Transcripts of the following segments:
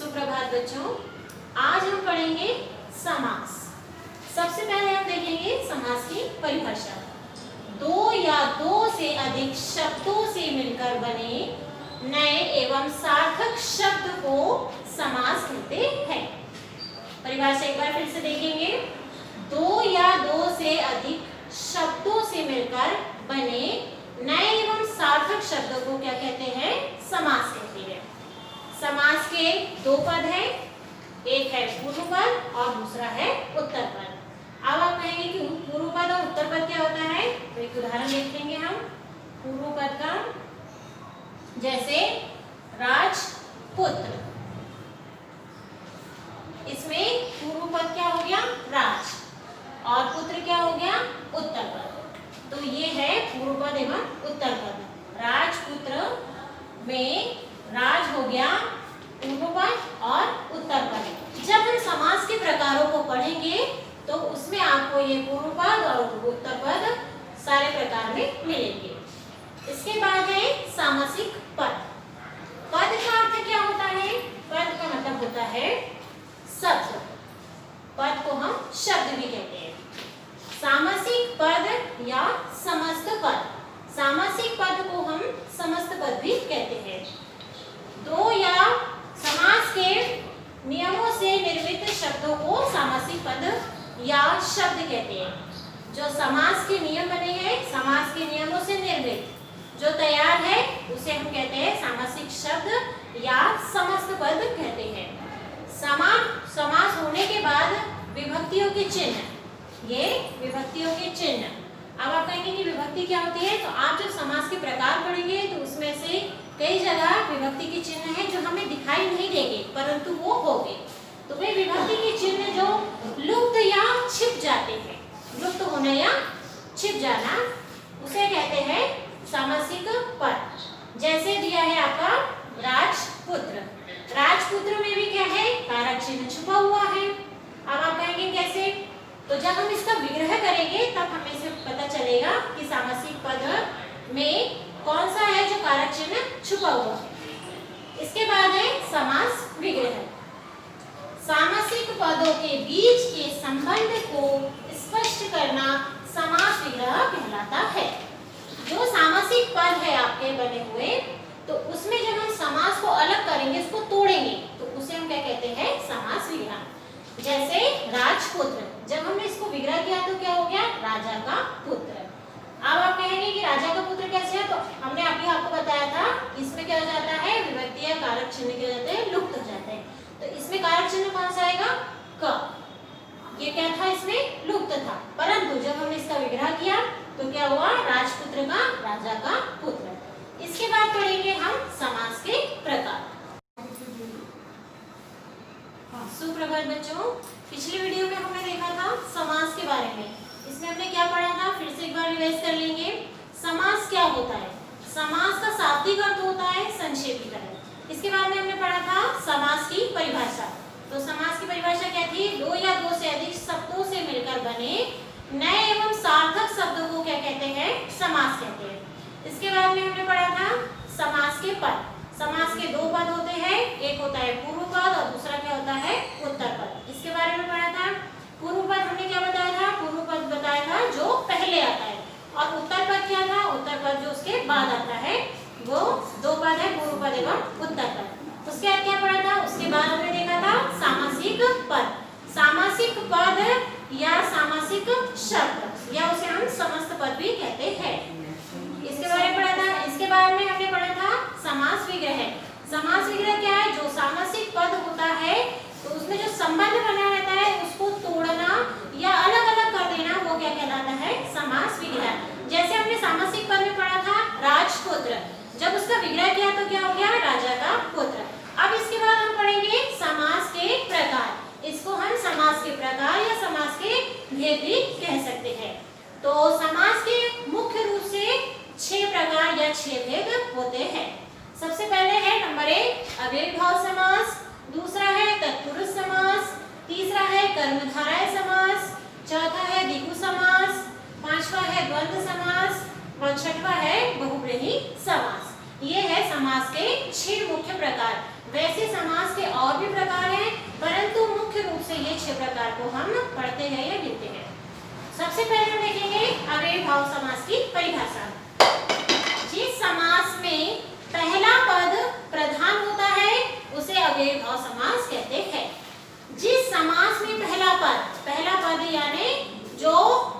सुप्रभात बच्चों। आज हम पढ़ेंगे समास। सबसे पहले हम देखेंगे समास की परिभाषा। दो या दो से अधिक शब्दों से मिलकर बने नए एवं सार्थक शब्द को समास कहते हैं। परिभाषा एक बार फिर से देखेंगे। दो या दो से अधिक शब्दों से मिलकर बने नए एवं सार्थक शब्दों को क्या कहते हैं? समास कहते हैं। समास के दो पद हैं, एक है पूर्व पद और दूसरा है उत्तर पद। अब आप कहेंगे कि पूर्व पद और उत्तर पद क्या होता है, तो एक उदाहरण देखेंगे हम पूर्व पद का। जैसे राजपुत्र, इसमें पूर्व पद क्या हो गया? राज, और पुत्र क्या हो गया? उत्तर पद। तो ये है पूर्व पद एवं उत्तर पद। राजपुत्र में राज हो गया पूर्व पद और उत्तर पद। जब हम समास के प्रकारों को पढ़ेंगे तो उसमें आपको ये पूर्व पद और उत्तर पद सारे प्रकार में मिलेंगे। इसके बाद है सामासिक पद। पद का अर्थ क्या होता है? पद का मतलब होता है शब्द। पद को हम शब्द भी कहते हैं। सामासिक पद या समस्त पद। सामासिक पद को हम समस्त पद भी कहते हैं। दो या समास के नियमों से निर्मित शब्दों को सामासिक पद या शब्द कहते हैं। जो समास के नियम बने हैं, समास के नियमों से निर्मित जो तैयार है उसे हम कहते हैं सामासिक शब्द या समस्त पद कहते हैं। समास होने के बाद विभक्तियों के चिन्ह, ये विभक्तियों के चिन्ह। अब आप कहेंगे कि विभक्ति क्या होती है, तो आप जब समास के प्रकार पढ़ेंगे तो उसमें से कई जगह विभक्ति के चिन्ह हैं जो हमें दिखाई नहीं देंगे परंतु वो होंगे। तो वे विभक्ति के चिन्ह जो लुप्त या छिप जाते हैं, लुप्त होना या छिप जाना, उसे कहते हैं सामासिक पद। जैसे दिया है आपका राजपुत्र। राजपुत्र में भी क्या है? कारक चिन्ह छुपा हुआ है। अब आप कहेंगे कैसे? तो जब हम इसका विग्रह करेंगे तब हमें से पता चलेगा कि सामासिक पद में कौन सा है जो कारक चिन्ह छुपा हुआ है। इसके बाद है समास विग्रह। सामासिक पदों के बीच के संबंध को स्पष्ट करना समास विग्रह कहलाता है। जो सामासिक पद है आपके बने हुए, तो उसमें जब हम समास को अलग करेंगे, उसको तोड़ेंगे, तो उसे हम क्या कहते हैं? समास विग्रह। जैसे राजपुत्र, जब हमने इसको विग्रह किया तो क्या हो गया? राजा का पुत्र। अब आप कहेंगे कि राजा का पुत्र कैसे है, तो हमने अभी आपको बताया था इसमें क्या हो जाता है? विभक्ति या कारक चिन्ह क्या हो जाते हैं? लुप्त हो जाते हैं। तो इसमें कारक चिन्ह कौन सा आएगा? क। ये क्या था? इसमें लुप्त था, परंतु जब हमने इसका विग्रह किया तो क्या हुआ? राजपुत्र का राजा का पुत्र। इसके बाद पढ़ेंगे हम समास के प्रकार। सुप्रभात बच्चों, पिछली वीडियो में हमने देखा था समास के बारे में। इसमें हमने क्या पढ़ा था? फिर से एक बार रिवाइज कर लेंगे। समास क्या होता है? समास का शाब्दिक अर्थ होता है संक्षेपीकरण। इसके बाद में हमने पढ़ा था समास की परिभाषा। तो समास की परिभाषा क्या थी? दो या दो से अधिक शब्दों से मिलकर बने नए एवं सार्थक शब्दों को क्या कहते हैं? समास कहते हैं। इसके बाद में हमने पढ़ा था समास के पद। समास के दो पद होते हैं, एक होता है पूर्व पद और दूसरा क्या होता है? उत्तर पद। इसके बारे में पढ़ा था। पूर्व पद हमने क्या बताया था? पूर्व पद बताया था जो पहले आता है, और उत्तर पद क्या था? उत्तर पद जो उसके बाद आता है। वो दो पद है, पूर्व पद एवं उत्तर पद। उसके बाद क्या पढ़ा था? उसके बाद हमने देखा था सामासिक पद। सामासिक पद या सामासिक शब्द, या उसे हम समस्त पद भी कहते हैं। इसके बारे में पढ़ा था। इसके बाद में हमने पढ़ा था समास विग्रह। समास विग्रह क्या है? जो सामासिक पद होता है तो उसमें जो संबंध बना रहता है उसको तोड़ना या अलग अलग कर देना, वो क्या कहलाता है? समास विग्रह। जैसे हमने सामासिक पद में पढ़ा था राजपुत्र, जब उसका विग्रह किया तो क्या हो गया? राजा का पुत्र। अब इसके बाद हम पढ़ेंगे समास के प्रकार। इसको हम समास के प्रकार या समास के भेद भी कह सकते हैं। तो समास के मुख्य रूप से 6 प्रकार या 6 भेद होते हैं। सबसे पहले है नंबर 1 अव्ययीभाव समास, दूसरा है तत्पुरुष समास, तीसरा है कर्मधारय समास, चौथा है द्विगु समास, पांचवा है द्वंद्व समास और छठवा है बहुब्रीहि समास। ये है समास के 6 मुख्य प्रकार। वैसे समास के और भी प्रकार हैं, परंतु मुख्य रूप से ये 6 प्रकार को हम पढ़ते हैं या गिनते हैं। सबसे पहले हम देखेंगे अव्ययीभाव समास की परिभाषा। जिस समास में पहला पद प्रधान होता है उसे अव्ययीभाव समास कहते हैं। जिस समास में पहला पद यानी जो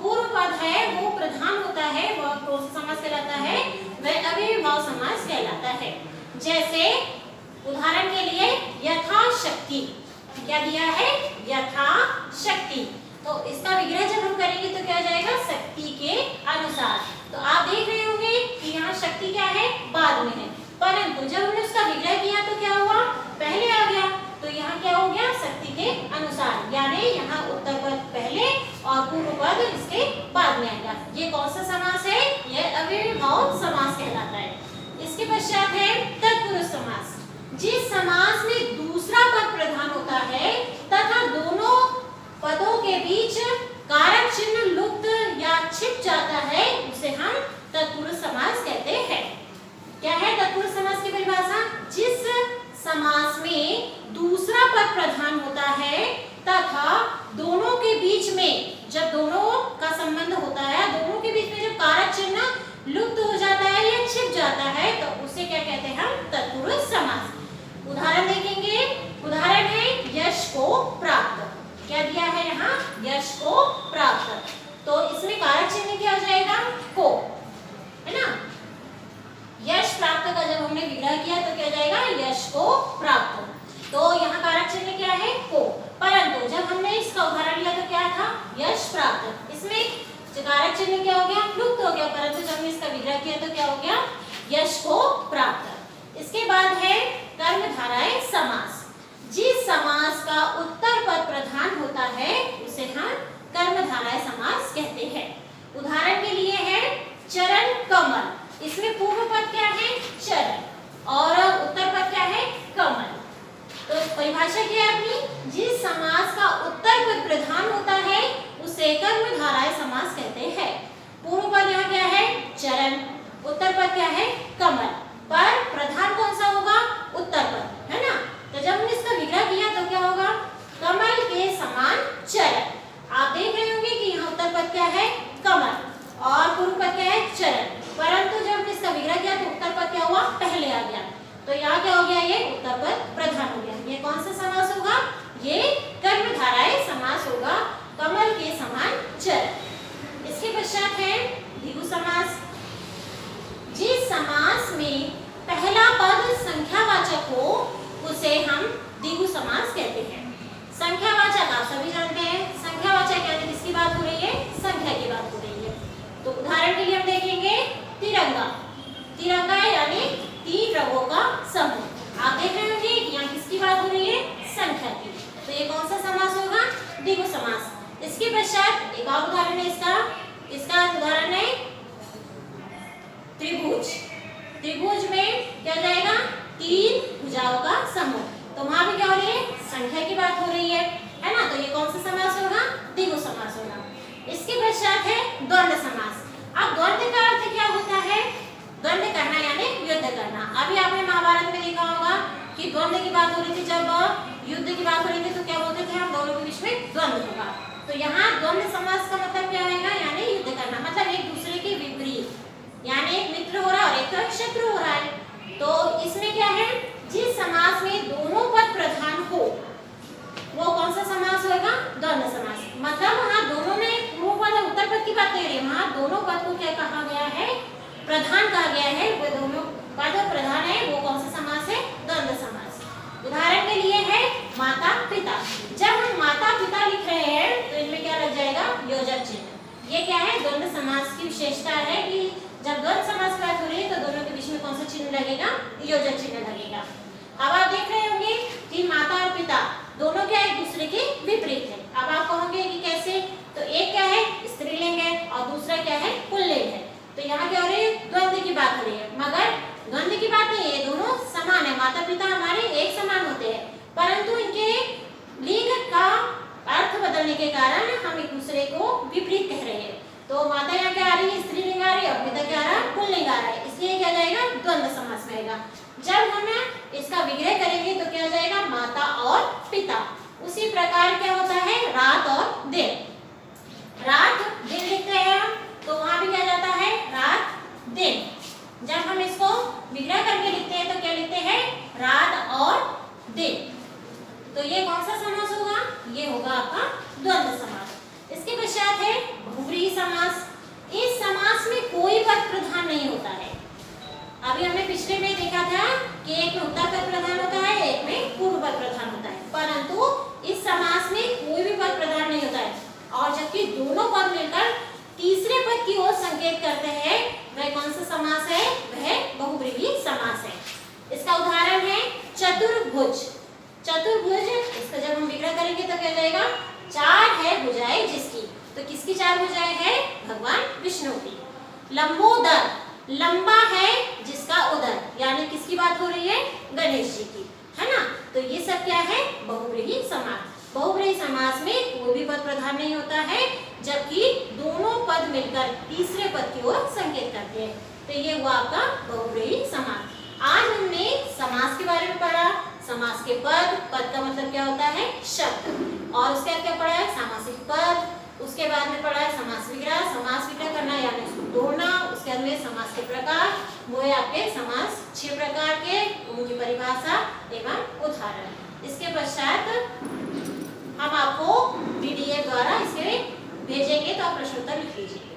पूर्व पद है वो प्रधान होता है, वह कौन सा समास कहलाता है? वह अव्ययीभाव समास कहलाता है। जैसे उदाहरण के लिए यथाशक्ति, क्या दिया है? यथाशक्ति। तो इसका विग्रह जब हम करेंगे तो क्या आ जाएगा? शक्ति के अनुसार। तो आप देख रहे होंगे कि यहाँ शक्ति क्या है? बाद में है, परंतु जब हमने उसका विग्रह किया तो क्या हुआ? पहले आ गया। तो यहाँ क्या हो गया? शक्ति के अनुसार, यानी यहाँ उत्तर पद पहले और पूर्व पद इसके बाद में आएगा। ये कौन सा समास है? यह अव्ययीभाव समास कहलाता है। इसके पश्चात है तत्पुरुष समास। जिस समास में दूसरा पद प्रधान होता है तथा दोनों पदों के बीच कारक चिन्ह लुप्त या छिप जाता है उसे हम तत्पुरुष समास कहते हैं। क्या है तत्पुरुष समास की परिभाषा? जिस समास में दूसरा पद प्रधान होता है तथा दोनों के बीच में, जब दोनों का संबंध होता है, दोनों के बीच में जब कारक चिन्ह लुप्त हो जाता है या छिप जाता है तो उसे क्या कहते हैं? हम तत्पुरुष समास। उदाहरण देखेंगे। उदाहरण है यश को प्राप्त। क्या दिया है यहाँ? यश को प्राप्त। तो इसमें कारक चिन्ह क्या हो जाएगा? को, है ना? यश प्राप्त का जब हमने विग्रह किया तो क्या जाएगा? यश को प्राप्त। तो यहाँ कारक चिन्ह क्या है? को। परंतु जब हमने इसका उदाहरण लिया तो क्या था? यश प्राप्त। इसमें जो कारक चिन्ह क्या हो गया? लुप्त हो गया, परंतु जब हमने इसका विग्रह किया तो क्या हो गया? यश को प्राप्त। इसके बाद है कर्मधारय समास। जिस समास का उत्तर पद प्रधान होता है उसे हम कर्मधारय समास कहते हैं। उदाहरण के लिए है चरण कमल। इसमें पूर्व पद क्या है? चरण और उत्तर पद क्या है? कमल। तो परिभाषा क्या है अपनी? जिस समास का उत्तर पद प्रधान होता है उसे कर्मधारय समास कहते हैं। पूर्व पद यहाँ क्या है? चरण, उत्तर पद क्या है? कमल, पर प्रधान कौन सा होगा? उत्तर पद, है ना? तो जब हमने इसका विग्रह किया तो क्या होगा? कमल के समान चरण। आप देख रहे होंगे कि यहाँ उत्तर पद क्या है? कमल और पूर्व पद क्या है? चरण। परंतु जब हमने इसका विग्रह किया तो उत्तर पद क्या हुआ? पहले आ गया। तो यहाँ क्या हो गया? ये उत्तर पद प्रधान हो गया। ये कौन सा समास होगा? ये कर्मधारय समास होगा, कमल के समान चरण। इसके पश्चात है द्विगु समास। जिस समास में पहला पद संख्यावाचक हो उसे हम द्विगु समास कहते हैं। संख्यावाचक आप सभी जानते हैं। संख्यावाचक यानी किसकी बात हो रही है? संख्या की बात हो रही है। तो उदाहरण के लिए हम देखेंगे तिरंगा। तिरंगा यानी 3 रंगों का समूह। आप देख रहे होंगे कि यहाँ किसकी बात हो रही है? संख्या की। तो ये कौन सा समास होगा? द्विगु समास। इसके पश्चात एक और उदाहरण है इसका उदाहरण है त्रिभुज। त्रिभुज में क्या जाएगा? 3 भुजाओं का समूह। तो वहां भी क्या हो रही है? संख्या की बात हो रही है ना? तो ये कौन सा समास होगा? द्विगु समास होगा। इसके पश्चात है द्वंद्व समास। अब द्वंद्व का अर्थ क्या होता है? द्वंद्व करना यानी युद्ध करना। अभी आपने महाभारत में देखा होगा कि द्वंद्व की बात हो रही थी, जब युद्ध की बात हो रही थी तो क्या बोलते थे? हम दोनों के बीच में द्वंद्व होगा। तो यहाँ द्वंद्व समास का मतलब क्या होगा? यानी युद्ध करना, मतलब एक दूसरे के विपरीत, यानी एक मित्र हो रहा है और एक शत्रु हो रहा है। तो इसमें क्या है? जिस समास में दोनों पद प्रधान हो वो कौन सा समास होगा? द्वंद्व समास। मतलब वहाँ दोनों में पूर्व पद और उत्तर पद की बात नहीं है, वहाँ दोनों पद को क्या कहा गया है? प्रधान कहा गया है। वो दोनों पद प्रधान है, वो कौन सा समास है? द्वंद्व समास। उदाहरण के लिए है माता पिता। जब हम माता पिता लिख रहे हैं तो इनमें क्या लग जाएगा? योजक चिन्ह। ये क्या है? द्वंद्व समास की विशेषता है कि जब द्वंद्व समास की बात हो रही है तो दोनों के बीच में कौन सा चिन्ह लगेगा? योजक चिन्ह लगेगा। अब आप देख रहे होंगे कि माता और पिता दोनों क्या एक दूसरे के विपरीत है। अब आप कहोगे कि कैसे? तो एक क्या है? स्त्रीलिंग है और दूसरा क्या है? पुल्लिंग है। तो यहाँ क्या हो रही है? द्वंद्व की बात हो रही है, मगर द्वंद्व की बात नहीं है, दोनों समान है। माता पिता हमारे एक समान होते हैं, परंतु इनके लिंग का अर्थ बदलने के कारण हम एक दूसरे को विपरीत कह रहे हैं। तो माता यहाँ क्या आ रही है? स्त्रीलिंग आ रही है और पिता क्या आ रहा है? पुल्लिंग आ रहा है, इसलिए क्या जाएगा? द्वंद्व समास में आएगा। जब हम इसका विग्रह करेंगे तो क्या हो जाएगा, माता और पिता। उसी प्रकार क्या होता है, रात और दिन। रात दिन लिखते हैं हम, तो वहां भी क्या जाता है, रात दिन। जब हम इसको विग्रह करके लिखते हैं तो क्या लिखते हैं, रात और दिन। तो ये कौन सा समास होगा, ये होगा आपका द्वंद्व समास। इसके पश्चात है बहुव्रीहि समास। इस समास में कोई पद प्रधान नहीं होता है। अभी हमने पिछले में देखा था कि एक में उत्तर पद प्रधान होता है, एक में पूर्व पद प्रधान होता है, परंतु इस समास में कोई भी पद प्रधान नहीं होता है। और जबकि दोनों पद मिलकर तीसरे पद की ओर संकेत करते हैं, वह कौन सा समास है, वह बहुव्रीहि समास है। इसका उदाहरण है चतुर्भुज। चतुर्भुज, इसका जब हम विग्रह करेंगे तो क्या जाएगा, चार है भुजाएं जिसकी, तो किसकी चार भुजाएं है, भगवान विष्णु की। लंबोदर, लंबा है जिसका उदर, यानी किसकी बात हो रही है, गणेश जी की, है ना। तो ये सब क्या है, बहुव्रीहि समास। बहुव्रीहि समास में कोई भी पद प्रधान नहीं होता है, जबकि दोनों पद मिलकर तीसरे पद की ओर संकेत करते हैं। तो ये हुआ आपका बहुव्रीहि समास। आज हमने समास के बारे में पढ़ा, समास के पद, पद का मतलब क्या होता है, शब्द, और उसके बाद क्या पढ़ा है, सामासिक पद। उसके बाद में पढ़ा है समास विग्रह। समास विग्रह करना यानी उसको तोड़ना। उसके बाद में समास के प्रकार, वो है आपके समास 6 प्रकार के, उनकी परिभाषा एवं उदाहरण। इसके पश्चात हम आपको PDF द्वारा इसके भेजेंगे, तो आप प्रश्नोत्तर लिख लीजिए।